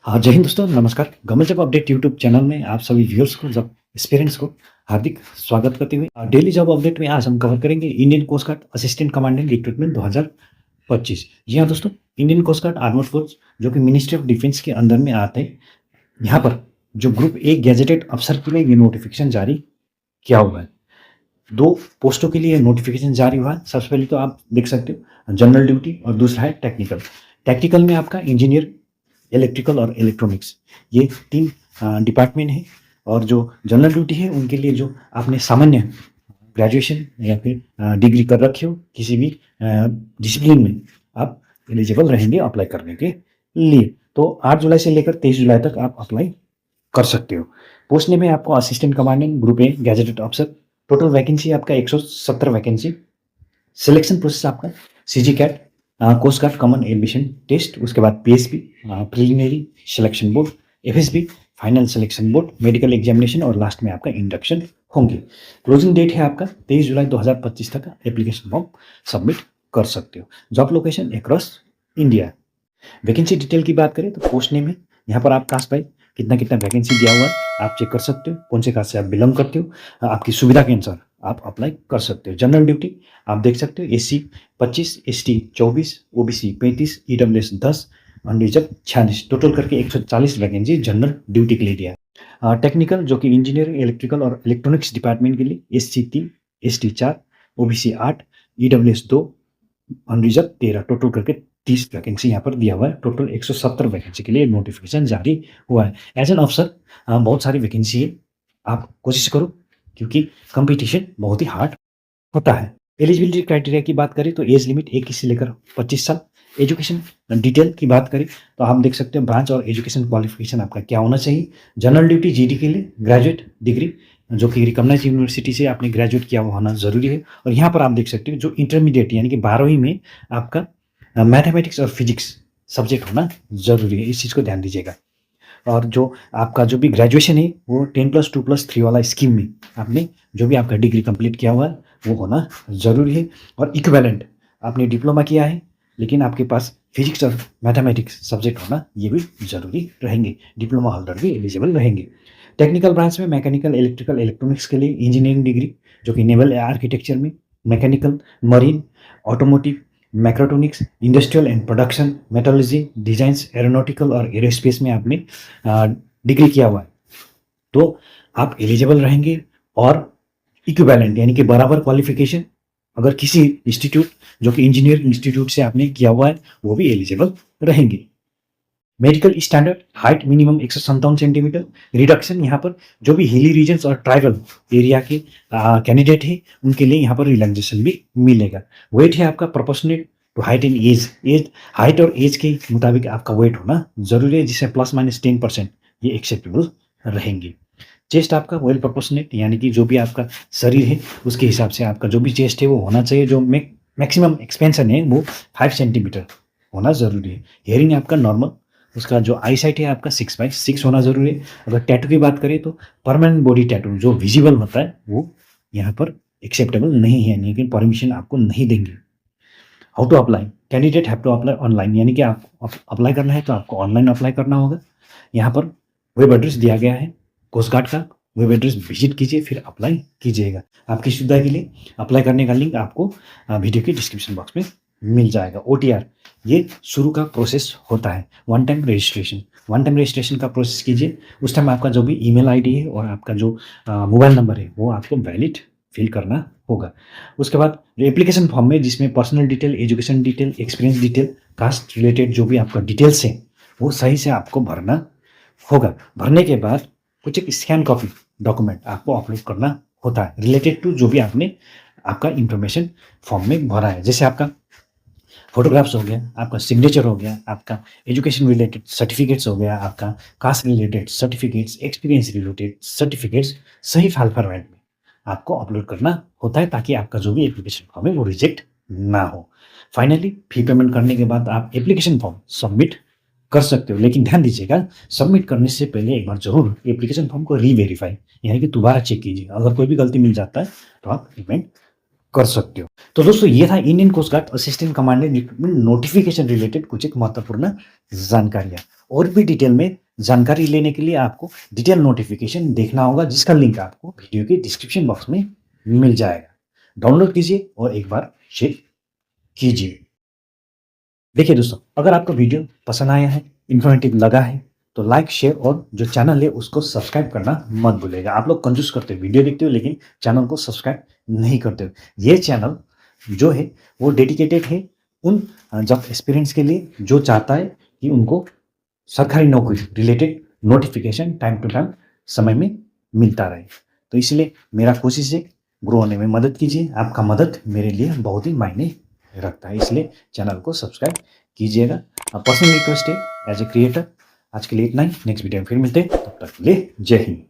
हाँ, जय हिंद दोस्तों, नमस्कार। Government job update YouTube channel में आप सभी व्यूअर्स को, जब एस्पिरेंट्स को हार्दिक स्वागत करते हुए डेली जॉब अपडेट में आज हम कवर करेंगे Indian coast guard assistant commandant recruitment 2025। जी हाँ दोस्तों, Indian coast guard armed force जो कि मिनिस्ट्री ऑफ डिफेंस के अंदर में आते हैं, यहाँ पर जो ग्रुप ए गैजेटेड अफसर के लिए ये नोटिफिकेशन जारी किया हुआ है। 2 पोस्टों के लिए नोटिफिकेशन जारी हुआ है। सबसे पहले तो आप देख सकते हो जनरल ड्यूटी और दूसरा है टेक्निकल। टेक्निकल में आपका इंजीनियर, इलेक्ट्रिकल और इलेक्ट्रॉनिक्स, ये 3 डिपार्टमेंट है। और जो जनरल ड्यूटी है उनके लिए जो आपने सामान्य ग्रेजुएशन या फिर डिग्री कर रखी हो किसी भी डिसिप्लिन में, आप एलिजिबल रहेंगे अप्लाई करने के लिए। तो 8 जुलाई से लेकर 23 जुलाई तक आप अप्लाई कर सकते हो। पोस्ट नेम है आपको assistant commandant group A gazetted अफसर। टोटल वैकेंसी आपका 170 वैकेंसी। सिलेक्शन प्रोसेस आपका CG CAT, coast guard common admission test, उसके बाद PSB preliminary selection board, FSB final selection board, medical examination और लास्ट में आपका इंडक्शन होंगे। क्लोजिंग डेट है आपका 23 जुलाई 2025 तक एप्लीकेशन फॉर्म सबमिट कर सकते हो। Job location across India. Vacancy detail की बात करें तो पोस्ट नेम है, यहाँ पर आप कास्ट बाई कितना कितना वैकेंसी दिया हुआ है आप चेक कर सकते हो। कौन से कास्ट से आप बिलोंग करते हो, आपकी सुविधा के अनुसार आप अप्लाई कर सकते हो। जनरल ड्यूटी आप देख सकते हो, SC 25, ST 24, OBC 35, EWS 10, unreserve 46, total करके 140 वैकेंसी जनरल ड्यूटी के लिए दिया है। टेक्निकल जो कि इंजीनियरिंग, इलेक्ट्रिकल और इलेक्ट्रॉनिक्स डिपार्टमेंट के लिए SC 3, ST 4, OBC 8, EWS 2, unreserve 13, total करके 30 वैकेंसी यहाँ पर दिया हुआ है। टोटल 170 वैकेंसी के लिए नोटिफिकेशन जारी हुआ है। एज एन अफसर बहुत सारी वैकेंसी है, आप कोशिश करो क्योंकि कंपटीशन बहुत ही हार्ड होता है। एलिजिबिलिटी क्राइटेरिया की बात करें तो एज लिमिट 21 से लेकर 25 साल। एजुकेशन डिटेल की बात करें तो आप देख सकते हो ब्रांच और एजुकेशन क्वालिफिकेशन आपका क्या होना चाहिए। जनरल ड्यूटी जीडी के लिए ग्रेजुएट डिग्री जो कि रिकॉग्नाइज यूनिवर्सिटी से आपने ग्रेजुएट किया हुआ होना ज़रूरी है। और यहाँ पर आप देख सकते हो जो इंटरमीडिएट यानी कि 12वीं में आपका मैथमेटिक्स और फिजिक्स सब्जेक्ट होना ज़रूरी है, इस चीज़ को ध्यान दीजिएगा। और जो आपका जो भी ग्रेजुएशन है वो 10+2+3 वाला स्कीम में आपने जो भी आपका डिग्री कंप्लीट किया हुआ है वो होना ज़रूरी है। और इक्विवेलेंट आपने डिप्लोमा किया है लेकिन आपके पास फिजिक्स और मैथमेटिक्स सब्जेक्ट होना ये भी ज़रूरी रहेंगे। डिप्लोमा होल्डर भी एलिजिबल रहेंगे। टेक्निकल ब्रांच में मैकेनिकल, इलेक्ट्रिकल, इलेक्ट्रॉनिक्स के लिए इंजीनियरिंग डिग्री जो कि नेवल आर्किटेक्चर में, mechanical, marine, automotive, mechatronics, industrial and production, metallurgy, designs, aeronautical और एरोस्पेस में आपने डिग्री किया हुआ है तो आप एलिजिबल रहेंगे। और इक्विवेलेंट यानी कि बराबर क्वालिफिकेशन अगर किसी इंस्टीट्यूट जो कि इंजीनियरिंग इंस्टीट्यूट से आपने किया हुआ है वो भी एलिजिबल रहेंगे। Medical standard height minimum 157 centimetre. Reduction यहाँ पर जो भी हिली रीजन्स और ट्राइबल एरिया के कैंडिडेट है उनके लिए यहाँ पर रिलैक्सेशन भी मिलेगा। वेट है आपका proportionate to height and age height और एज के मुताबिक आपका वेट होना जरूरी है, जिससे ±10% ये एक्सेप्टेबल रहेंगे। चेस्ट आपका वेल प्रोपोर्शनेट यानी कि जो भी आपका शरीर है उसके हिसाब से आपका जो भी चेस्ट है वो होना चाहिए। जो मैक्सिमम एक्सपेंशन है वो 5 सेंटीमीटर होना ज़रूरी है। हेयरिंग आपका नॉर्मल, उसका जो आई साइट है आपका 6/6 होना ज़रूरी है। अगर टैटू की बात करें तो परमानेंट बॉडी टैटू जो विजिबल होता है वो यहाँ पर एक्सेप्टेबल नहीं है, लेकिन परमिशन आपको नहीं देंगे। How to apply, candidate have to apply online, यानी कि आप अप्लाई करना है तो आपको ऑनलाइन अप्लाई करना होगा। यहाँ पर वेब एड्रेस दिया गया है, कोस्ट गार्ड का वेब एड्रेस विजिट कीजिए फिर अप्लाई कीजिएगा। आपकी सुविधा के लिए अप्लाई करने का लिंक आपको वीडियो के डिस्क्रिप्शन बॉक्स में मिल जाएगा। OTR ये शुरू का प्रोसेस होता है, वन टाइम रजिस्ट्रेशन का प्रोसेस कीजिए। उस टाइम आपका जो भी ईमेल आईडी है और आपका जो मोबाइल नंबर है वो आपको वैलिड फिल करना होगा। उसके बाद एप्लीकेशन फॉर्म में जिसमें personal detail, education detail, experience detail, caste related जो भी आपका डिटेल्स है वो सही से आपको भरना होगा। भरने के बाद कुछ एक स्कैन कॉपी डॉक्यूमेंट आपको अपलोड करना होता है रिलेटेड टू जो भी आपने आपका इंफॉर्मेशन फॉर्म में भरा है। जैसे आपका फोटोग्राफ्स हो गया, आपका सिग्नेचर हो गया, आपका एजुकेशन रिलेटेड सर्टिफिकेट्स हो गया, आपका caste related certificates, experience related certificates सही फाइल फॉर्मेट में आपको अपलोड करना होता है ताकि आपका जो भी एप्लीकेशन फॉर्म है वो रिजेक्ट ना हो। फाइनली फी पेमेंट करने के बाद आप एप्लीकेशन फॉर्म सबमिट कर सकते हो, लेकिन ध्यान दीजिएगा सबमिट करने से पहले एक बार जरूर एप्लीकेशन फॉर्म को रीवेरीफाई यानी कि दोबारा चेक कीजिए। अगर कोई भी गलती मिल जाता है तो आप पेमेंट कर सकते हो। तो दोस्तों ये था Indian coast guard assistant commandant recruitment notification related कुछ एक महत्वपूर्ण जानकारियाँ। और भी डिटेल में जानकारी लेने के लिए आपको डिटेल नोटिफिकेशन देखना होगा, जिसका लिंक आपको वीडियो के डिस्क्रिप्शन बॉक्स में मिल जाएगा। डाउनलोड कीजिए और एक बार चेक कीजिए। देखिए दोस्तों, अगर आपको वीडियो पसंद आया है, इन्फॉर्मेटिव लगा है, तो लाइक, शेयर और जो चैनल है उसको सब्सक्राइब करना मत भूलिएगा। आप लोग कंजूस करते हो, वीडियो देखते हो लेकिन चैनल को सब्सक्राइब नहीं करते हो। ये चैनल जो है वो डेडिकेटेड है उन जॉब एक्सपीरियंस के लिए जो चाहता है कि उनको सरकारी नौकरी related notification time to time समय में मिलता रहे। तो इसलिए मेरा कोशिश है ग्रो होने में मदद कीजिए। आपका मदद मेरे लिए बहुत ही मायने रखता है, इसलिए चैनल को सब्सक्राइब कीजिएगा। पर्सनल रिक्वेस्ट है एज ए क्रिएटर। आज के लिए इतना ही, नेक्स्ट वीडियो में फिर मिलते हैं, तब तक के लिए जय हिंद।